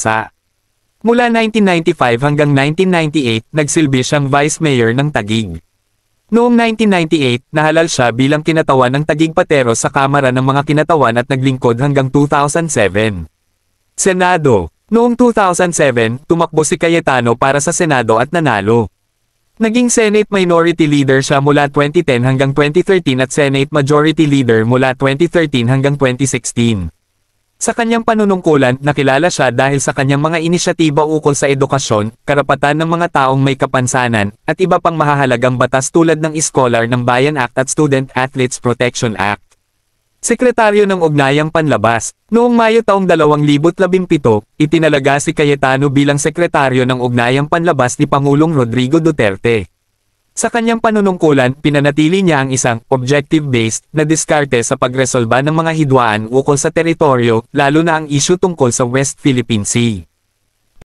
bansa. Mula 1995 hanggang 1998, nagsilbi siyang Vice Mayor ng Taguig. Noong 1998, nahalal siya bilang kinatawan ng Taguig Patero sa Kamara ng mga Kinatawan at naglingkod hanggang 2007. Senado. Noong 2007, tumakbo si Cayetano para sa Senado at nanalo. Naging Senate Minority Leader siya mula 2010 hanggang 2013 at Senate Majority Leader mula 2013 hanggang 2016. Sa kanyang panunungkulan, nakilala siya dahil sa kanyang mga inisyatiba ukol sa edukasyon, karapatan ng mga taong may kapansanan, at iba pang mahahalagang batas tulad ng Scholar ng Bayan Act at Student Athletes Protection Act. Sekretaryo ng Ugnayang Panlabas. Noong Mayo taong 2017, itinalaga si Cayetano bilang Sekretaryo ng Ugnayang Panlabas ni Pangulong Rodrigo Duterte. Sa kanyang panunungkulan, pinanatili niya ang isang objective-based na diskarte sa pagresolba ng mga hidwaan ukol sa teritoryo, lalo na ang isyu tungkol sa West Philippine Sea.